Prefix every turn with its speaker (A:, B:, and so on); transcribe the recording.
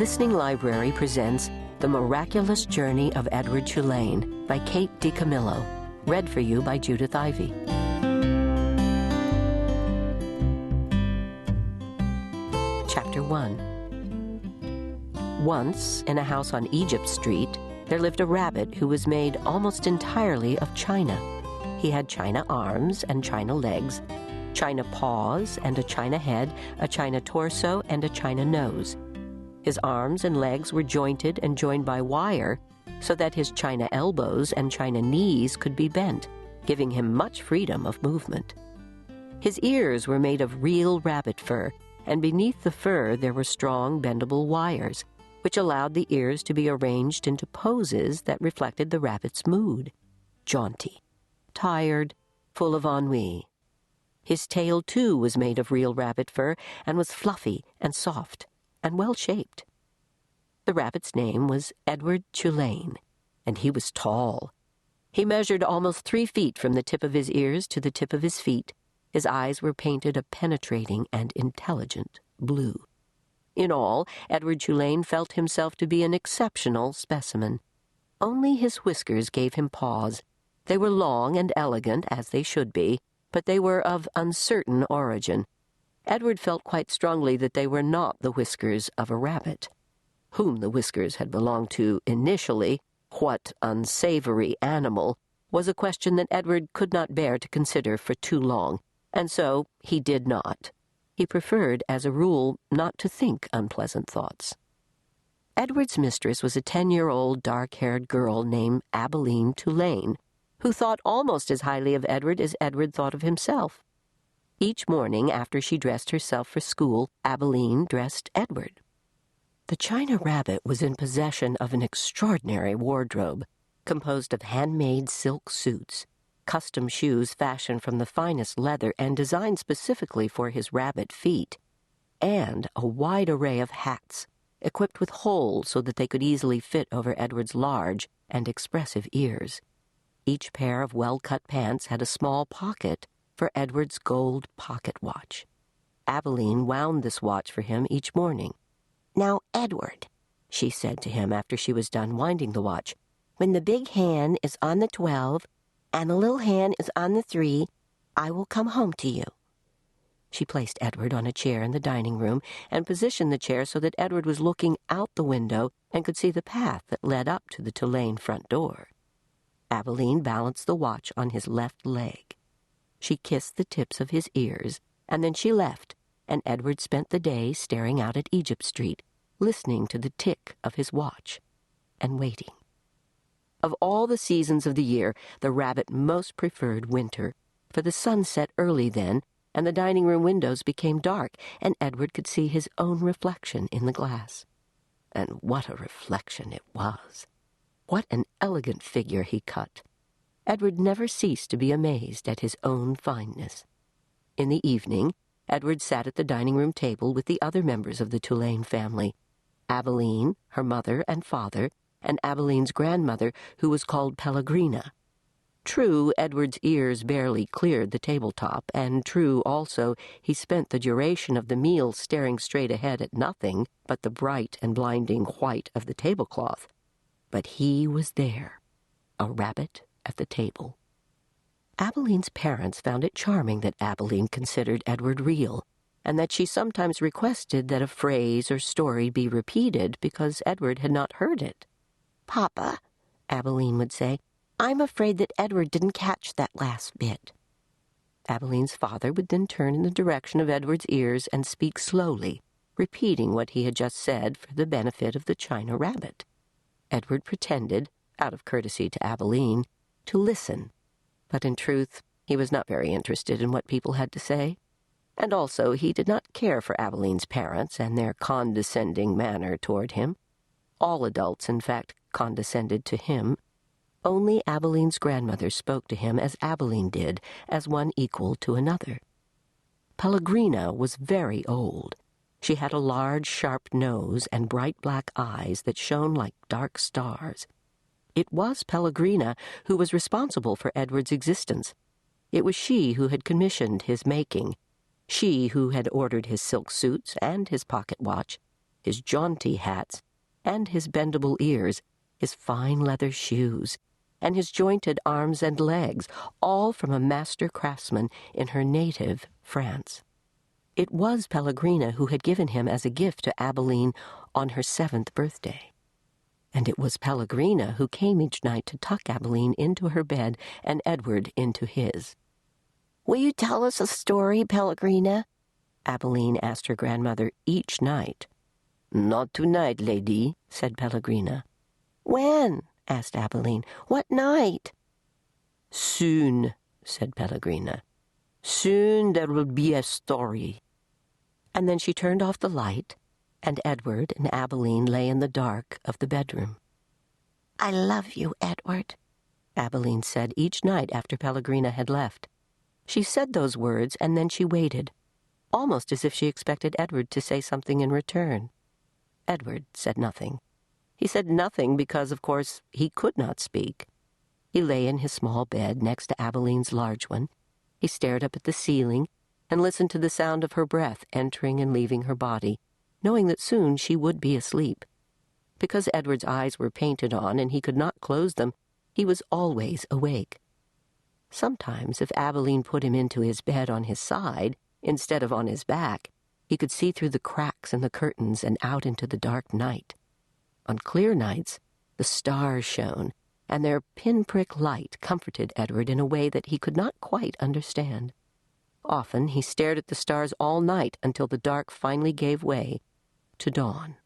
A: Listening Library presents The Miraculous Journey of Edward Tulane by Kate DiCamillo, read for you by Judith Ivey. Chapter 1. Once, in a house on Egypt Street, there lived a rabbit who was made almost entirely of china. He had china arms and china legs, china paws and a china head, a china torso and a china nose. His arms and legs were jointed and joined by wire so that his china elbows and china knees could be bent, giving him much freedom of movement. His ears were made of real rabbit fur, and beneath the fur there were strong, bendable wires, which allowed the ears to be arranged into poses that reflected the rabbit's mood: jaunty, tired, full of ennui. His tail, too, was made of real rabbit fur and was fluffy and soft and well-shaped. The rabbit's name was Edward Tulane, and he was tall. He measured almost 3 feet from the tip of his ears to the tip of his feet. His eyes were painted a penetrating and intelligent blue. In all, Edward Tulane felt himself to be an exceptional specimen. Only his whiskers gave him pause. They were long and elegant, as they should be, but they were of uncertain origin. Edward felt quite strongly that they were not the whiskers of a rabbit. Whom the whiskers had belonged to initially, what unsavory animal, was a question that Edward could not bear to consider for too long, and so he did not. He preferred, as a rule, not to think unpleasant thoughts. Edward's mistress was a 10-year-old dark-haired girl named Abilene Tulane, who thought almost as highly of Edward as Edward thought of himself. Each morning, after she dressed herself for school, Abilene dressed Edward. The china rabbit was in possession of an extraordinary wardrobe, composed of handmade silk suits, custom shoes fashioned from the finest leather and designed specifically for his rabbit feet, and a wide array of hats, equipped with holes so that they could easily fit over Edward's large and expressive ears. Each pair of well-cut pants had a small pocket for Edward's gold pocket watch. Abilene wound this watch for him each morning. "Now, Edward," she said to him after she was done winding the watch, "when the big hand is on the 12 and the little hand is on the 3, I will come home to you." She placed Edward on a chair in the dining room and positioned the chair so that Edward was looking out the window and could see the path that led up to the Tulane front door. Abilene balanced the watch on his left leg. She kissed the tips of his ears, and then she left, and Edward spent the day staring out at Egypt Street, listening to the tick of his watch, and waiting. Of all the seasons of the year, the rabbit most preferred winter, for the sun set early then, and the dining room windows became dark, and Edward could see his own reflection in the glass. And what a reflection it was! What an elegant figure he cut! Edward never ceased to be amazed at his own fineness. In the evening, Edward sat at the dining room table with the other members of the Tulane family: Abilene, her mother and father, and Abilene's grandmother, who was called Pellegrina. True, Edward's ears barely cleared the tabletop, and true, also, he spent the duration of the meal staring straight ahead at nothing but the bright and blinding white of the tablecloth. But he was there, a rabbit at the table. Abilene's parents found it charming that Abilene considered Edward real, and that she sometimes requested that a phrase or story be repeated because Edward had not heard it. "Papa," Abilene would say, "I'm afraid that Edward didn't catch that last bit." Abilene's father would then turn in the direction of Edward's ears and speak slowly, repeating what he had just said for the benefit of the china rabbit. Edward pretended, out of courtesy to Abilene, to listen, but in truth he was not very interested in what people had to say, and also he did not care for Abilene's parents and their condescending manner toward him. All adults, in fact, condescended to him. Only Abilene's grandmother spoke to him as Abilene did, as one equal to another. Pellegrina was very old. She had a large, sharp nose and bright black eyes that shone like dark stars. It was Pellegrina who was responsible for Edward's existence. It was she who had commissioned his making, she who had ordered his silk suits and his pocket watch, his jaunty hats, and his bendable ears, his fine leather shoes, and his jointed arms and legs, all from a master craftsman in her native France. It was Pellegrina who had given him as a gift to Abilene on her 7th birthday. And it was Pellegrina who came each night to tuck Abilene into her bed and Edward into his. "Will you tell us a story, Pellegrina?" Abilene asked her grandmother each night. "Not tonight, lady," said Pellegrina. "When?" asked Abilene. "What night?" "Soon," said Pellegrina. "Soon there will be a story." And then she turned off the light, and Edward and Abilene lay in the dark of the bedroom. "I love you, Edward," Abilene said each night after Pellegrina had left. She said those words, and then she waited, almost as if she expected Edward to say something in return. Edward said nothing. He said nothing because, of course, he could not speak. He lay in his small bed next to Abilene's large one. He stared up at the ceiling and listened to the sound of her breath entering and leaving her body, knowing that soon she would be asleep. Because Edward's eyes were painted on and he could not close them, he was always awake. Sometimes, if Abilene put him into his bed on his side instead of on his back, he could see through the cracks in the curtains and out into the dark night. On clear nights, the stars shone, and their pinprick light comforted Edward in a way that he could not quite understand. Often he stared at the stars all night until the dark finally gave way to dawn.